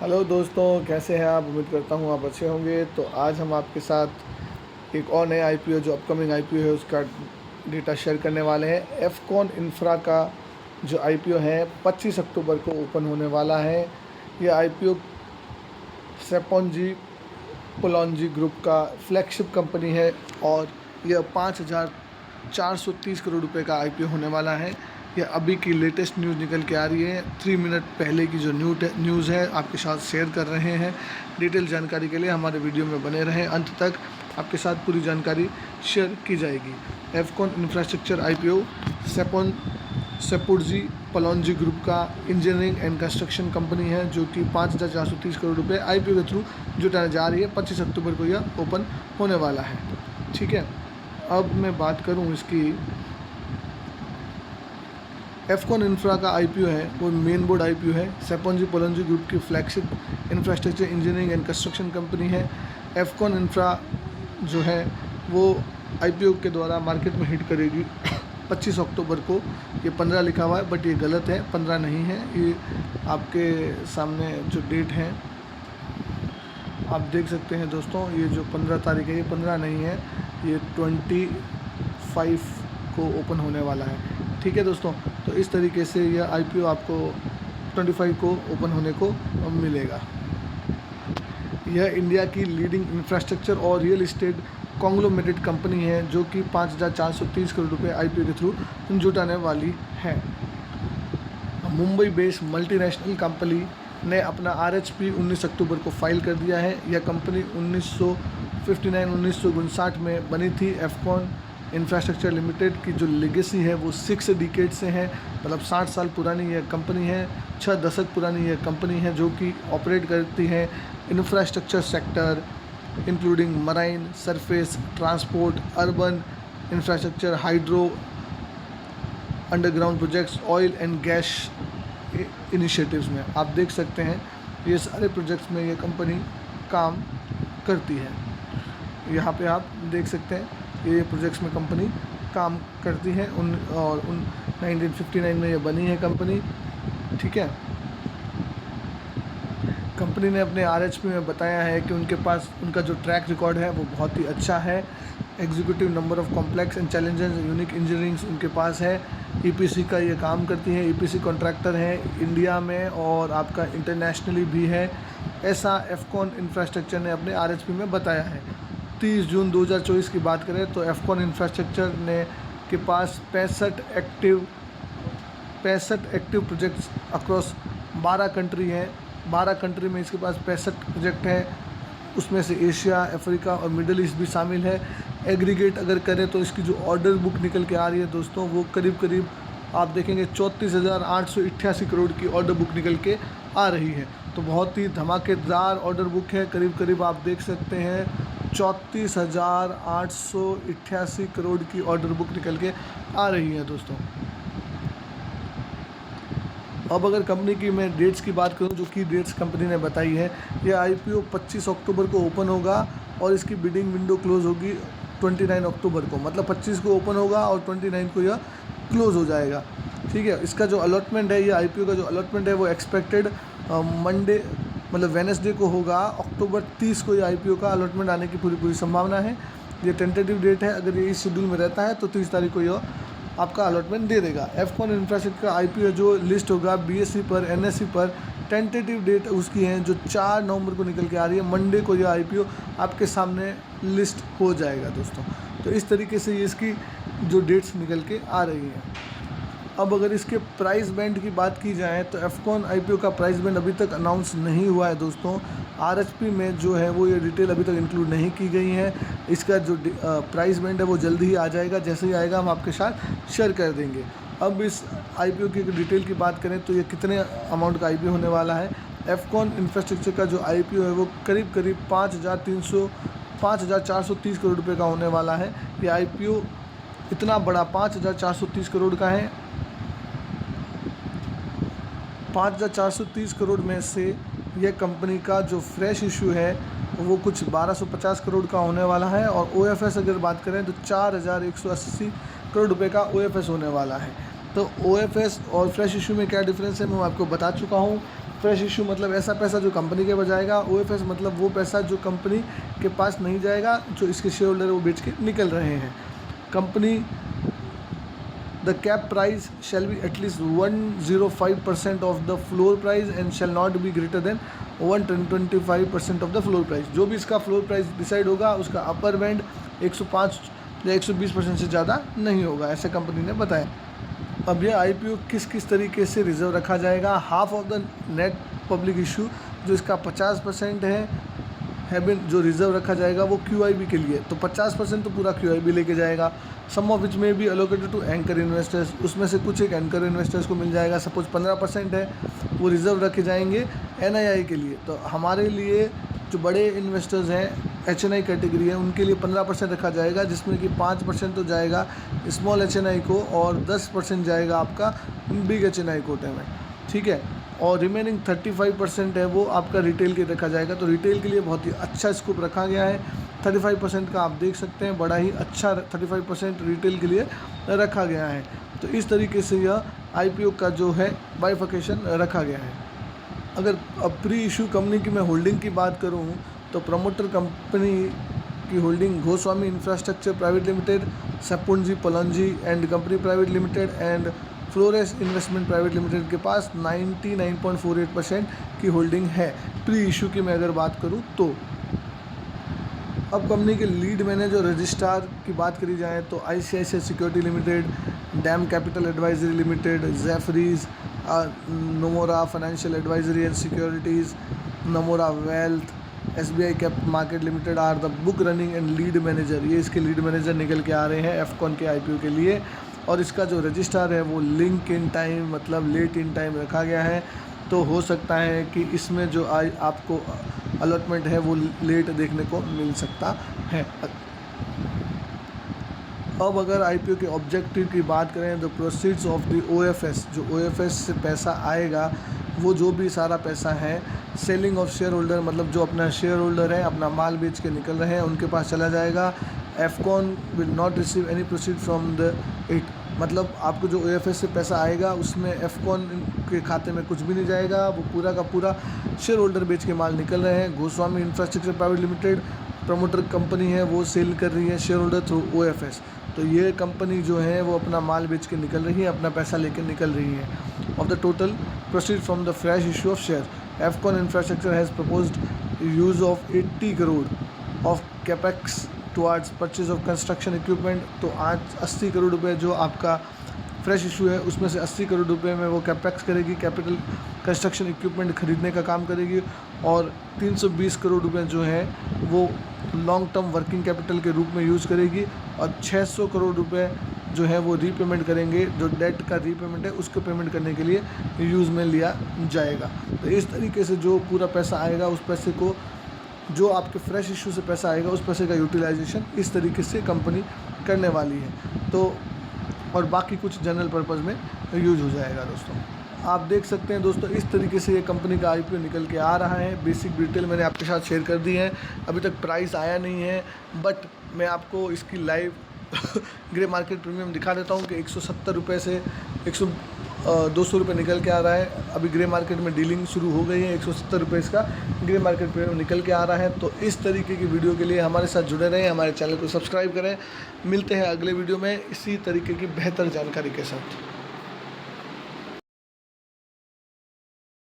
Hello दोस्तों, कैसे हैं आप। उम्मीद करता हूँ आप अच्छे होंगे। तो आज हम आपके साथ एक और नया आईपीओ जो अपकमिंग आईपीओ है उसका डेटा शेयर करने वाले हैं। एफकॉन इंफ्रा का जो आईपीओ है 25 अक्टूबर को ओपन होने वाला है। यह आईपीओ सेपोंजी पोलॉन्जी ग्रुप का फ्लैगशिप कंपनी है और यह 5,430 करोड़ रुपए का आईपीओ होने वाला है। यह अभी की लेटेस्ट न्यूज़ निकल के आ रही है। 3 मिनट पहले की जो न्यूज़ है आपके साथ शेयर कर रहे हैं। डिटेल जानकारी के लिए हमारे वीडियो में बने रहें, अंत तक आपके साथ पूरी जानकारी शेयर की जाएगी। एफकॉन इंफ्रास्ट्रक्चर आईपीओ सेपुर्जी पोलॉन्जी ग्रुप का इंजीनियरिंग एंड कंस्ट्रक्शन कंपनी है जो कि 5,430 करोड़ रुपए आईपीओ के थ्रू जुटाने जा रही है। 25 अक्टूबर को यह ओपन होने वाला है। ठीक है, अब मैं बात करूं इसकी। एफकॉन इंफ्रा का आईपीओ है वो मेन बोर्ड आईपीओ है। सेपोंजी पोलॉन्जी ग्रुप की flagship infrastructure engineering and construction company है। एफकॉन इंफ्रा जो है वो आईपीओ के द्वारा मार्केट में हिट करेगी 25 अक्टूबर को। ये 15 लिखा हुआ है बट ये गलत है, 15 नहीं है। ये आपके सामने जो डेट है आप देख सकते हैं दोस्तों, ये जो 15 तारीख है ये 15 नहीं है, ये 25 को ओपन होने वाला है। ठीक है दोस्तों, तो इस तरीके से यह आईपीओ आपको 25 को ओपन होने को मिलेगा। यह इंडिया की लीडिंग इंफ्रास्ट्रक्चर और रियल इस्टेट कॉन्ग्लोमेरेट कंपनी है जो कि 5,430 करोड़ रुपए आईपीओ के थ्रू जुटाने वाली है। मुंबई बेस्ड मल्टीनेशनल कंपनी ने अपना आरएचपी 19 अक्टूबर को फाइल कर दिया है। यह कंपनी 1959 में बनी थी। एफकॉन इंफ्रास्ट्रक्चर लिमिटेड की जो लेगेसी है वो 6 डिकेड से है, मतलब 60 साल पुरानी यह कंपनी है। 6 दशक पुरानी यह कंपनी है जो कि ऑपरेट करती है infrastructure sector including marine, surface, transport, urban infrastructure, hydro, underground projects, oil and gas initiatives में। आप देख सकते हैं ये सारे प्रोजेक्ट्स में ये कंपनी काम करती है। यहाँ पे आप देख सकते हैं ये प्रोजेक्ट्स में कंपनी काम करती है। 1959 में ये बनी है कंपनी। ठीक है, कंपनी ने अपने आरएचपी में बताया है कि उनके पास उनका जो ट्रैक रिकॉर्ड है वो बहुत ही अच्छा है। Executive number of complex and challenges unique engineering उनके पास है। ईपीसी का ये काम करती है, ईपीसी कॉन्ट्रैक्टर है इंडिया में और आपका इंटरनेशनली भी है। ऐसा एफकॉन इंफ्रास्ट्रक्चर ने अपने आरएचपी में बताया है। 30 जून 2024 की बात करें तो एफकॉन इंफ्रास्ट्रक्चर ने के पास 65 एक्टिव प्रोजेक्ट्स अक्रॉस 12 कंट्री हैं। 12 कंट्री में इसके पास 65 प्रोजेक्ट हैं, उसमें से एशिया, अफ्रीका और मिडल ईस्ट भी शामिल है। एग्रीगेट अगर करें तो इसकी जो ऑर्डर बुक निकल के आ रही है दोस्तों वो करीब आप देखेंगे 34,888 करोड़ की ऑर्डर बुक निकल के आ रही है। तो बहुत ही धमाकेदार ऑर्डर बुक है। करीब आप देख सकते हैं 34,888 करोड़ की ऑर्डर बुक निकल के आ रही है दोस्तों। अब अगर कंपनी की मैं डेट्स की बात करूं, जो की डेट्स कंपनी ने बताई है, यह आईपीओ 25 अक्टूबर को ओपन होगा और इसकी बिडिंग विंडो क्लोज होगी 29 अक्टूबर को। मतलब 25 को ओपन होगा और 29 को यह क्लोज हो जाएगा। ठीक है, इसका जो अलॉटमेंट है, ये आईपीओ का जो अलॉटमेंट है वो एक्सपेक्टेड मंडे मतलब वेडनेसडे को होगा। अक्टूबर 30 को ये आईपीओ का अलॉटमेंट आने की पूरी संभावना है। ये टेंटेटिव डेट है, अगर ये इस शेड्यूल में रहता है तो 30 तारीख को यह आपका अलॉटमेंट दे देगा। एफकॉन इंफ्रास्ट्रक्चर का आईपीओ जो लिस्ट होगा बीएसई पर, एनएसई पर, टेंटेटिव डेट उसकी है जो 4 नवंबर को निकल के आ रही है। मंडे को यह आईपीओ आपके सामने लिस्ट हो जाएगा दोस्तों। तो इस तरीके से ये इसकी जो डेट्स निकल के आ रही हैं। अब अगर इसके प्राइस बैंड की बात की जाए तो एफकॉन आईपीओ का प्राइस बैंड अभी तक अनाउंस नहीं हुआ है दोस्तों। आरएचपी में जो है वो ये डिटेल अभी तक इंक्लूड नहीं की गई है। इसका जो प्राइस बैंड है वो जल्दी ही आ जाएगा, जैसे ही आएगा हम आपके साथ शेयर कर देंगे। अब इस आईपीओ की डिटेल की बात करें तो ये कितने अमाउंट का आईपीओ होने वाला है। एफकॉन इंफ्रास्ट्रक्चर का जो आईपीओ है वो करीब 5,430 करोड़ रुपये का होने वाला है। ये आईपीओ इतना बड़ा 5,430 करोड़ का है। 5,430 करोड़ में से यह कंपनी का जो फ्रेश इशू है वो कुछ 1250 करोड़ का होने वाला है और ओएफएस अगर बात करें तो 4,180 करोड़ रुपए का ओएफएस होने वाला है। तो ओएफएस और फ्रेश इशू में क्या डिफरेंस है मैं आपको बता चुका हूँ। फ्रेश इशू मतलब ऐसा पैसा जो कंपनी के पास जाएगा, ओएफएस मतलब वो पैसा जो कंपनी के पास नहीं जाएगा, जो इसके शेयर होल्डर वो बेच के निकल रहे हैं। Company the cap price shall be at least 105% of the floor price and shall not be greater than 125% of the floor price. जो भी इसका फ्लोर प्राइस डिसाइड होगा उसका अपर बैंड 105 या 120% से ज़्यादा नहीं होगा, ऐसे कंपनी ने बताया। अब यह आईपीओ किस किस तरीके से रिजर्व रखा जाएगा। Half of the net public issue जो इसका 50% है जो रिजर्व रखा जाएगा वो क्यूआईबी के लिए, तो 50% तो पूरा क्यूआईबी लेके जाएगा। सम ऑफ विच में भी अलोकेटेड टू एंकर इन्वेस्टर्स, उसमें से कुछ एक एंकर इन्वेस्टर्स को मिल जाएगा। सपोज 15% है वो रिजर्व रखे जाएंगे एनआईआई के लिए। तो हमारे लिए जो बड़े इन्वेस्टर्स हैं एचएनआई कैटेगरी है उनके लिए 15% रखा जाएगा, जिसमें कि 5% तो जाएगा स्मॉल एचएनआई को और 10% जाएगा आपका बिग एचएनआई कोटे में, ठीक है। और रिमेनिंग 35% है वो आपका रिटेल के रखा जाएगा। तो रिटेल के लिए बहुत ही अच्छा स्कोप रखा गया है। 35% का आप देख सकते हैं, बड़ा ही अच्छा 35% रिटेल के लिए रखा गया है। तो इस तरीके से यह आईपीओ का जो है बाइफर्केशन रखा गया है। अगर अब प्री इशू कंपनी की मैं होल्डिंग की बात करूँ तो प्रमोटर कंपनी की holding Goswami infrastructure private limited, Shapoorji Pallonji and company private limited and Floreat investment private limited के पास 99.48% की होल्डिंग है प्री इशू की मैं अगर बात करूं तो। अब कंपनी के लीड मैनेजर रजिस्ट्रार की बात करी जाए तो ICICI security limited, DAM capital advisory limited, Jefferies, Nomura financial advisory and securities, Nomura wealth, SBI cap market limited are the book running and lead manager. ये इसके लीड मैनेजर निकल के आ रहे हैं एफकॉन के आईपीओ के लिए। और इसका जो रजिस्ट्रार है वो लिंक इन टाइम मतलब लेट इन टाइम रखा गया है। तो हो सकता है कि इसमें जो आपको अलॉटमेंट है वो लेट देखने को मिल सकता है। अब अगर आईपीओ के ऑब्जेक्टिव की बात करें तो प्रोसीड्स ऑफ द ओएफएस, जो ओएफएस से पैसा आएगा वो जो भी सारा पैसा है सेलिंग ऑफ शेयर होल्डर मतलब जो अपना शेयर होल्डर है अपना माल बेच के निकल रहे हैं उनके पास चला जाएगा। Afcons will not receive any proceed from the it, मतलब आपको जो ओएफएस से पैसा आएगा उसमें एफकॉन के खाते में कुछ भी नहीं जाएगा, वो पूरा का पूरा शेयर होल्डर बेच के माल निकल रहे हैं। Goswami infrastructure private limited promoter company है वो सेल कर रही है शेयर होल्डर थ्रू ओएफएस। तो ये कंपनी जो है वो अपना माल बेच के निकल रही है, अपना पैसा लेकर निकल रही है। Of the total proceed from the fresh issue of share, Afcons infrastructure has proposed use of 80 crore of capex towards purchase of construction equipment. तो आज 80 करोड़ रुपए जो आपका फ्रेश इशू है उसमें से 80 करोड़ रुपए में वो कैपेक्स करेगी, कैपिटल कंस्ट्रक्शन इक्विपमेंट खरीदने का काम करेगी। और 320 करोड़ रुपए जो है वो लॉन्ग टर्म वर्किंग कैपिटल के रूप में यूज़ करेगी। और 600 करोड़ रुपए जो है वो रीपेमेंट करेंगे, जो डेट का रीपेमेंट है उसको पेमेंट करने के लिए यूज़ में लिया जाएगा। तो इस तरीके से जो पूरा पैसा आएगा उस पैसे को जो आपके फ्रेश इशू से पैसा आएगा उस पैसे का यूटिलाइजेशन इस तरीके से कंपनी करने वाली है। तो और बाकी कुछ जनरल पर्पज़ में यूज हो जाएगा। दोस्तों आप देख सकते हैं दोस्तों इस तरीके से ये कंपनी का आईपीओ निकल के आ रहा है। बेसिक डिटेल मैंने आपके साथ शेयर कर दी है, अभी तक प्राइस आया नहीं है बट मैं आपको इसकी लाइव ग्रे मार्केट प्रीमियम दिखा देता हूँ कि 170 रुपये से 200 रुपये निकल के आ रहा है। अभी ग्रे मार्केट में डीलिंग शुरू हो गई है, 170 रुपये इसका ग्रे मार्केट प्रीमियम निकल के आ रहा है। तो इस तरीके की वीडियो के लिए हमारे साथ जुड़े रहें, हमारे चैनल को सब्सक्राइब करें। मिलते हैं अगले वीडियो में इसी तरीके की बेहतर जानकारी के साथ।